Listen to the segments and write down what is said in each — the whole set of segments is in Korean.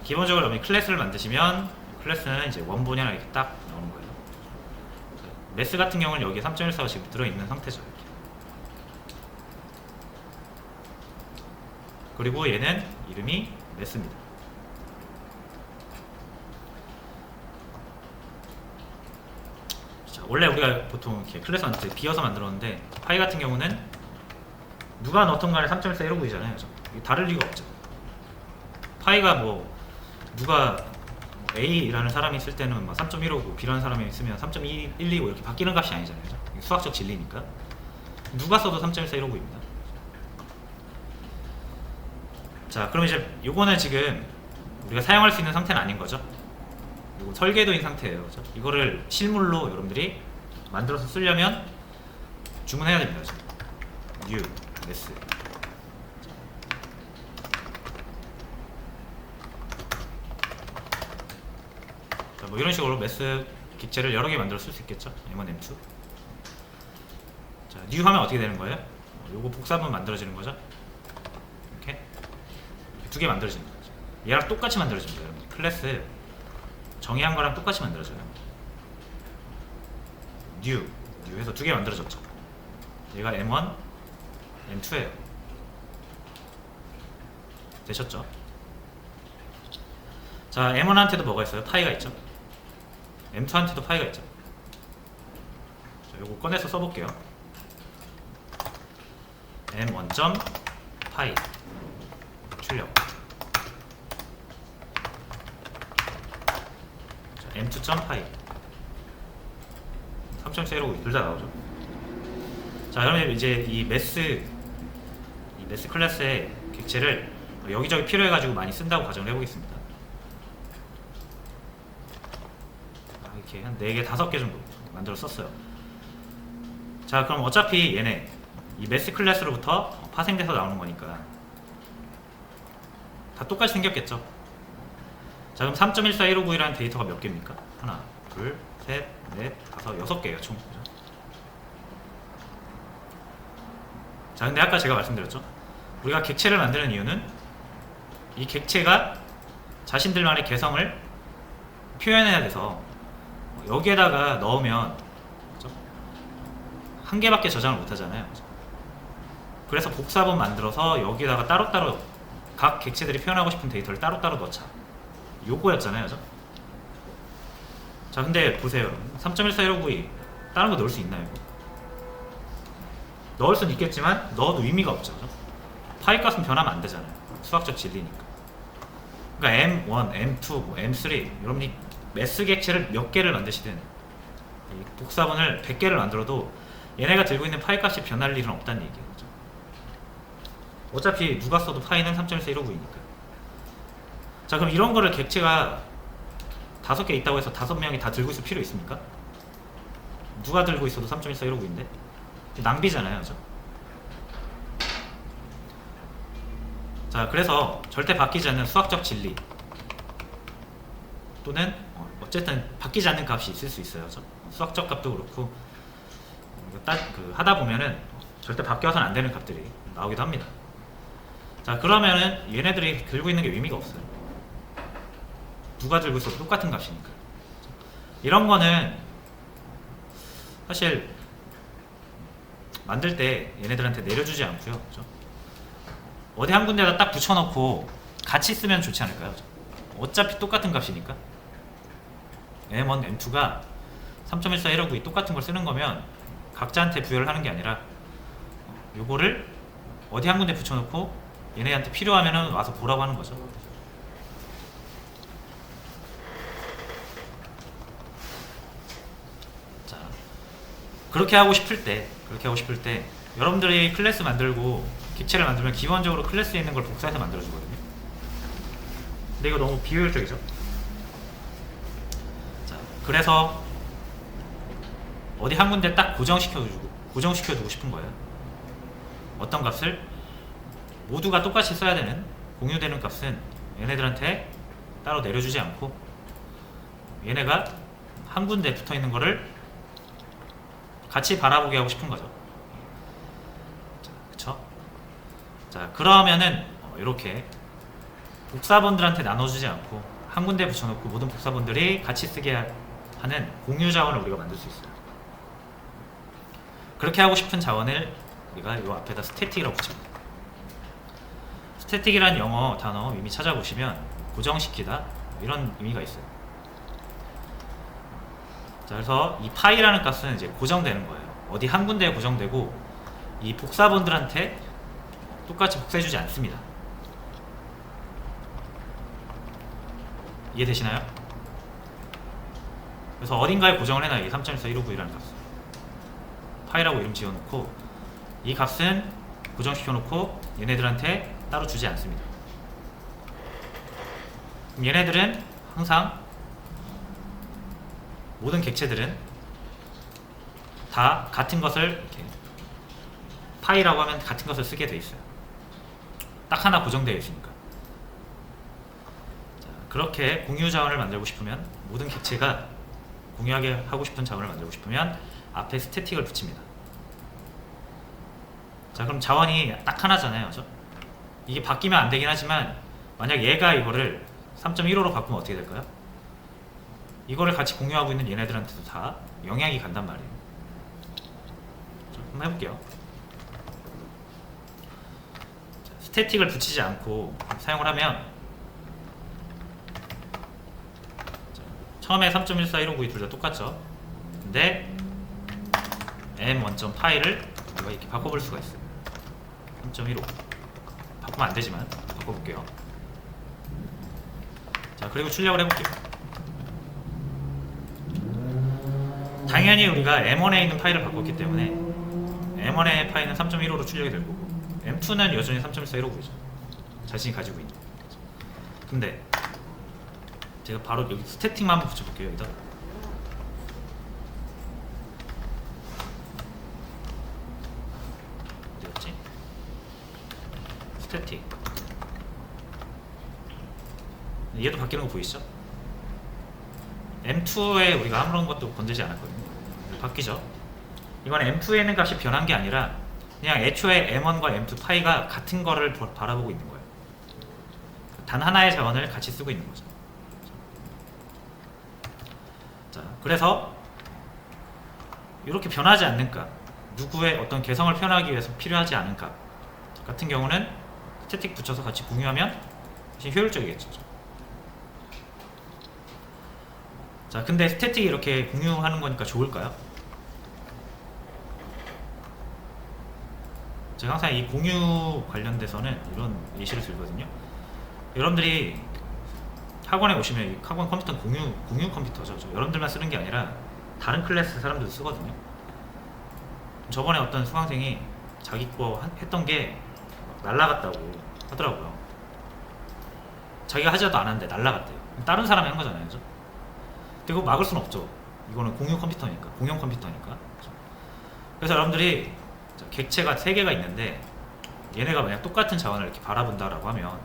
기본적으로 여러분이 클래스를 만드시면 클래스는 이제 원본이 하나 이렇게 딱 나오는 거예요. 매스 같은 경우는 여기에 3.14가 지금 들어있는 상태죠. 이렇게. 그리고 얘는 이름이 매스입니다. 자, 원래 우리가 보통 이렇게 클래스 만들 때 비어서 만들었는데 파이 같은 경우는 누가 넣었던 간에 3.14 159이잖아요. 다를 리가 없죠. 파이가 뭐 누가 A라는 사람이 있을 때는 3.15고 B라는 사람이 있으면 3.125 이렇게 바뀌는 값이 아니잖아요. 수학적 진리니까 누가 써도 3.1415입니다. 자, 그럼 이제 요거는 지금 우리가 사용할 수 있는 상태는 아닌 거죠. 요거 설계도인 상태예요. 그죠? 이거를 실물로 여러분들이 만들어서 쓰려면 주문해야 됩니다. 그죠? new 매스. 뭐 이런 식으로 매스 객체를 여러 개 만들어 쓸 수 있겠죠. M1, M2. 자, new 하면 어떻게 되는 거예요? 요거 복사본 만들어지는 거죠. 이렇게 두 개 만들어지는 거죠. 얘랑 똑같이 만들어집니다. 여러분. 클래스 정의한 거랑 똑같이 만들어져요. new 해서 두 개 만들어졌죠. 얘가 M1, M2예요. 되셨죠? 자, M1한테도 뭐가 있어요? 파이가 있죠. M2한테도 파이가 있죠. 자, 요거 꺼내서 써볼게요. M1.파이 출력. 자, M2.파이 3.0 둘 다 나오죠. 자, 그러면 이제 이 매스 클래스의 객체를 여기저기 필요해가지고 많이 쓴다고 가정을 해보겠습니다. 이렇게 한 4개, 5개 정도 만들어 썼어요. 자, 그럼 어차피 얘네 이 매스 클래스로부터 파생돼서 나오는 거니까 다 똑같이 생겼겠죠. 자, 그럼 3.14159이라는 데이터가 몇 개입니까? 하나, 둘, 셋, 넷, 다섯, 6개예요 총. 자, 근데 아까 제가 말씀드렸죠. 우리가 객체를 만드는 이유는 이 객체가 자신들만의 개성을 표현해야 돼서 여기에다가 넣으면 그렇죠? 한 개밖에 저장을 못 하잖아요. 그렇죠? 그래서 복사본 만들어서 여기에다가 따로따로 각 객체들이 표현하고 싶은 데이터를 따로따로 넣자. 요거였잖아요. 그렇죠? 자, 근데 보세요. 3.14159이 다른 거 넣을 수 있나요? 이거? 넣을 수는 있겠지만 넣어도 의미가 없죠. 그렇죠? 파이 값은 변하면 안 되잖아요. 수학적 진리니까. 그러니까 M1, M2, 뭐 M3 여러분이 매스 객체를 몇 개를 만드시든 복사본을 100개를 만들어도 얘네가 들고 있는 파이 값이 변할 일은 없다는 얘기예요. 그렇죠? 어차피 누가 써도 파이는 3.1415이니까. 자, 그럼 이런 거를 객체가 5개 있다고 해서 5명이 다 들고 있을 필요 있습니까? 누가 들고 있어도 3.1415인데 낭비잖아요. 그렇죠? 자, 그래서 절대 바뀌지 않는 수학적 진리 또는 어쨌든 바뀌지 않는 값이 있을 수 있어요. 그렇죠? 수학적 값도 그렇고 하다 보면은 절대 바뀌어서는 안 되는 값들이 나오기도 합니다. 자, 그러면은 얘네들이 들고 있는 게 의미가 없어요. 누가 들고 있어도 똑같은 값이니까. 이런 거는 사실 만들 때 얘네들한테 내려주지 않고요. 그렇죠? 어디 한 군데다 딱 붙여놓고 같이 쓰면 좋지 않을까요? 그렇죠? 어차피 똑같은 값이니까. M1, M2가 3.14159이 똑같은 걸 쓰는 거면 각자한테 부여를 하는 게 아니라 요거를 어디 한 군데 붙여놓고 얘네한테 필요하면은 와서 보라고 하는 거죠. 자, 그렇게 하고 싶을 때 여러분들이 클래스 만들고 객체를 만들면 기본적으로 클래스에 있는 걸 복사해서 만들어주거든요. 근데 이거 너무 비효율적이죠. 자, 그래서 어디 한 군데 딱 고정시켜두고 싶은 거예요. 어떤 값을 모두가 똑같이 써야 되는 공유되는 값은 얘네들한테 따로 내려주지 않고 얘네가 한 군데 붙어 있는 거를 같이 바라보게 하고 싶은 거죠. 자, 그쵸? 자, 그러면은 이렇게 복사본들한테 나눠주지 않고 한 군데 붙여놓고 모든 복사본들이 같이 쓰게 하는 공유 자원을 우리가 만들 수 있어요. 그렇게 하고 싶은 자원을 우리가 이 앞에다 스태틱이라고 붙입니다. 스태틱이란 영어 단어 이미 찾아보시면 고정시키다 이런 의미가 있어요. 자, 그래서 이 파이라는 값은 이제 고정되는 거예요. 어디 한 군데에 고정되고 이 복사본들한테 똑같이 복사해주지 않습니다. 이해되시나요? 그래서 어딘가에 고정을 해놔요. 이 3.141592라는 값을 파이라고 이름 지어놓고 이 값은 고정시켜놓고 얘네들한테 따로 주지 않습니다. 그럼 얘네들은 항상 모든 객체들은 다 같은 것을 이렇게 파이라고 하면 같은 것을 쓰게 돼 있어요. 딱 하나 고정되어 있으니까. 자, 그렇게 공유 자원을 만들고 싶으면 모든 객체가 공유하게 하고 싶은 자원을 만들고 싶으면 앞에 스태틱을 붙입니다. 자, 그럼 자원이 딱 하나잖아요, 그죠? 이게 바뀌면 안 되긴 하지만 만약 얘가 이거를 3.15로 바꾸면 어떻게 될까요? 이거를 같이 공유하고 있는 얘네들한테도 다 영향이 간단 말이에요. 자, 한번 해볼게요. 자, 스태틱을 붙이지 않고 사용을 하면 자, 처음에 3.141592 둘 다 똑같죠? 근데 m1.파이를 우리가 이렇게 바꿔볼 수가 있어요. 3.15 바꾸면 안 되지만 바꿔볼게요. 자, 그리고 출력을 해볼게요. 당연히 우리가 M1에 있는 파일을 바꿨기 때문에 M1의 파일은 3.15로 출력이 될 거고 M2는 여전히 3.1415이죠. 자신이 가지고 있는. 근데 제가 바로 여기 스태틱만 한번 붙여볼게요. 여기다. 어디였지? 스태틱. 얘도 바뀌는 거 보이시죠? M2에 우리가 아무런 것도 건들지 않았거든요. 바뀌죠. 이건 M2에 있는 값이 변한 게 아니라 그냥 애초에 M1과 M2 파이가 같은 거를 바라보고 있는 거예요. 단 하나의 자원을 같이 쓰고 있는 거죠. 자, 그래서 이렇게 변하지 않는 값, 누구의 어떤 개성을 표현하기 위해서 필요하지 않은 값 같은 경우는 스태틱 붙여서 같이 공유하면 훨씬 효율적이겠죠. 자, 근데 스태틱이 이렇게 공유하는 거니까 좋을까요? 제가 항상 이 공유 관련돼서는 이런 예시를 들거든요. 여러분들이 학원에 오시면 이 학원 컴퓨터는 공유 컴퓨터죠. 여러분들만 쓰는 게 아니라 다른 클래스 사람들도 쓰거든요. 저번에 어떤 수강생이 자기 거 했던 게 날라갔다고 하더라고요. 자기가 하지도 않았는데 날라갔대요. 다른 사람이 한 거잖아요, 그죠? 근데 그거 막을 수는 없죠. 이거는 공용 컴퓨터니까. 그래서 여러분들이 객체가 3개가 있는데 얘네가 만약 똑같은 자원을 이렇게 바라본다라고 하면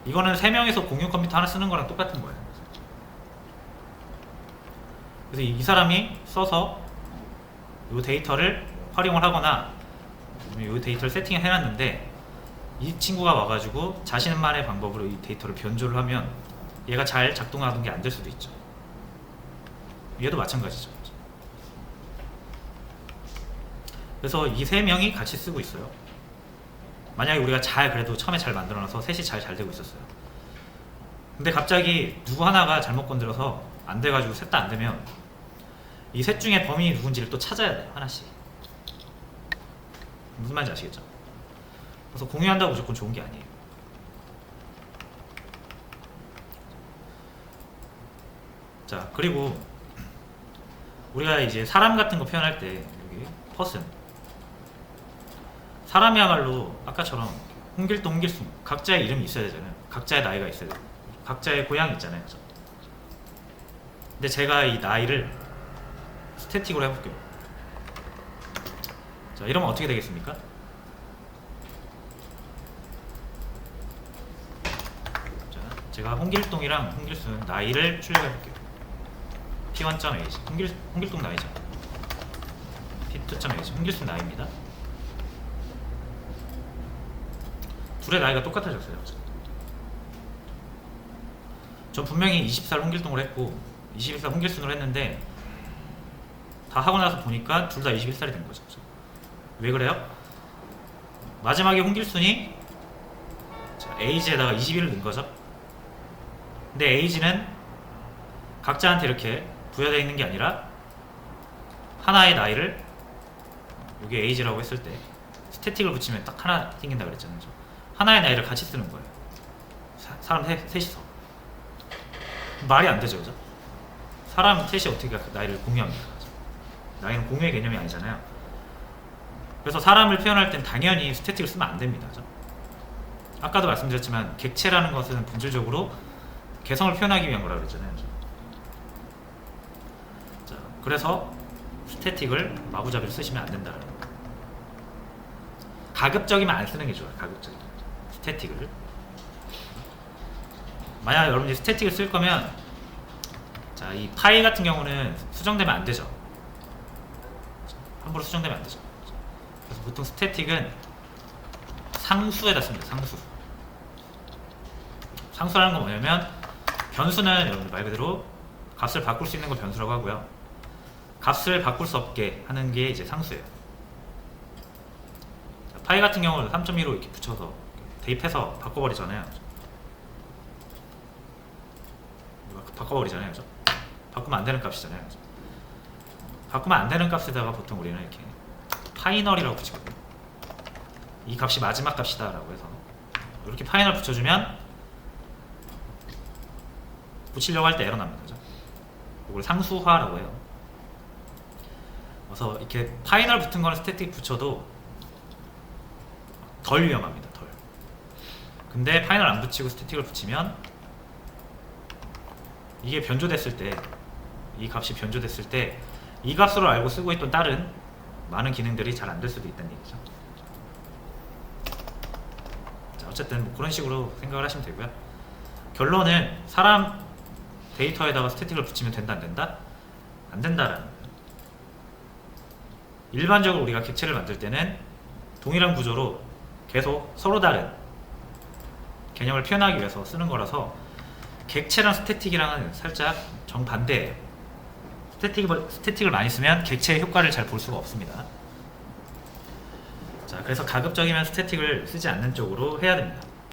이거는 3명이서 공용 컴퓨터 하나 쓰는 거랑 똑같은 거예요. 그래서 이 사람이 써서 이 데이터를 활용을 하거나 이 데이터를 세팅을 해놨는데 이 친구가 와가지고 자신만의 방법으로 이 데이터를 변조를 하면 얘가 잘 작동하는 게 안 될 수도 있죠. 얘도 마찬가지죠. 그래서 이 3명이 같이 쓰고 있어요. 만약에 우리가 그래도 처음에 잘 만들어놔서 셋이 잘 되고 있었어요. 근데 갑자기 누구 하나가 잘못 건드려서 안 돼가지고 셋 다 안 되면 이 셋 중에 범인이 누군지를 또 찾아야 돼요. 하나씩. 무슨 말인지 아시겠죠? 그래서 공유한다고 무조건 좋은 게 아니에요. 자, 그리고 우리가 이제 사람 같은 거 표현할 때 여기 퍼슨 사람이야말로 아까처럼 홍길동, 홍길순 각자의 이름이 있어야 되잖아요. 각자의 나이가 있어야 돼요. 각자의 고향이 있잖아요, 그죠? 근데 제가 이 나이를 스태틱으로 해볼게요. 자, 이러면 어떻게 되겠습니까? 자, 제가 홍길동이랑 홍길순 나이를 출력해볼게요. P1.age 홍길동 나이죠. P2.age 홍길순 나이입니다. 둘의 나이가 똑같아졌어요. 전 분명히 20살 홍길동을 했고 21살 홍길순으로 했는데 다 하고 나서 보니까 둘 다 21살이 된 거죠. 왜 그래요? 마지막에 홍길순이 에이지에다가 21을 넣은 거죠. 근데 에이지는 각자한테 이렇게 부여되어 있는 게 아니라 하나의 나이를 여기 에이지라고 했을 때 스태틱을 붙이면 딱 하나 생긴다 그랬잖아요. 하나의 나이를 같이 쓰는 거예요. 사람 셋이서. 말이 안 되죠, 그죠? 사람 셋이 어떻게 그 나이를 공유합니까? 그죠? 나이는 공유의 개념이 아니잖아요. 그래서 사람을 표현할 땐 당연히 스태틱을 쓰면 안 됩니다. 그죠? 아까도 말씀드렸지만 객체라는 것은 본질적으로 개성을 표현하기 위한 거라고 그랬잖아요. 그죠? 자, 그래서 스태틱을 마구잡이로 쓰시면 안 된다는 거예요. 가급적이면 안 쓰는 게 좋아요. 가급적이면 스태틱을. 만약 여러분들이 스태틱을 쓸 거면 자, 이 파이 같은 경우는 수정되면 안 되죠. 함부로 수정되면 안 되죠. 그래서 보통 스태틱은 상수에다 씁니다. 상수라는 건 뭐냐면 변수는 여러분들 말 그대로 값을 바꿀 수 있는 걸 변수라고 하고요. 값을 바꿀 수 없게 하는 게 이제 상수예요. 자, 파이 같은 경우는 3.15 이렇게 붙여서 대입해서 바꿔버리잖아요. 그죠? 바꾸면 안 되는 값이잖아요. 그죠? 바꾸면 안 되는 값에다가 보통 우리는 이렇게 파이널이라고 붙이거든요. 이 값이 마지막 값이다 라고 해서 이렇게 파이널 붙여주면 붙이려고 할 때 에러 납니다. 그죠? 이걸 상수화라고 해요. 그래서 이렇게 파이널 붙은 거는 스태틱 붙여도 덜 위험합니다. 덜. 근데 파이널 안 붙이고 스태틱을 붙이면 이게 변조됐을 때, 이 값이 변조됐을 때 이 값으로 알고 쓰고 있던 다른 많은 기능들이 잘 안 될 수도 있다는 얘기죠. 자, 어쨌든 뭐 그런 식으로 생각을 하시면 되고요. 결론은 사람 데이터에다가 스태틱을 붙이면 된다 안 된다? 안 된다라는 거예요. 일반적으로 우리가 객체를 만들 때는 동일한 구조로 계속 서로 다른 개념을 표현하기 위해서 쓰는 거라서 객체랑 스태틱이랑은 살짝 정반대예요. 스태틱을 많이 쓰면 객체의 효과를 잘 볼 수가 없습니다. 자, 그래서 가급적이면 스태틱을 쓰지 않는 쪽으로 해야 됩니다.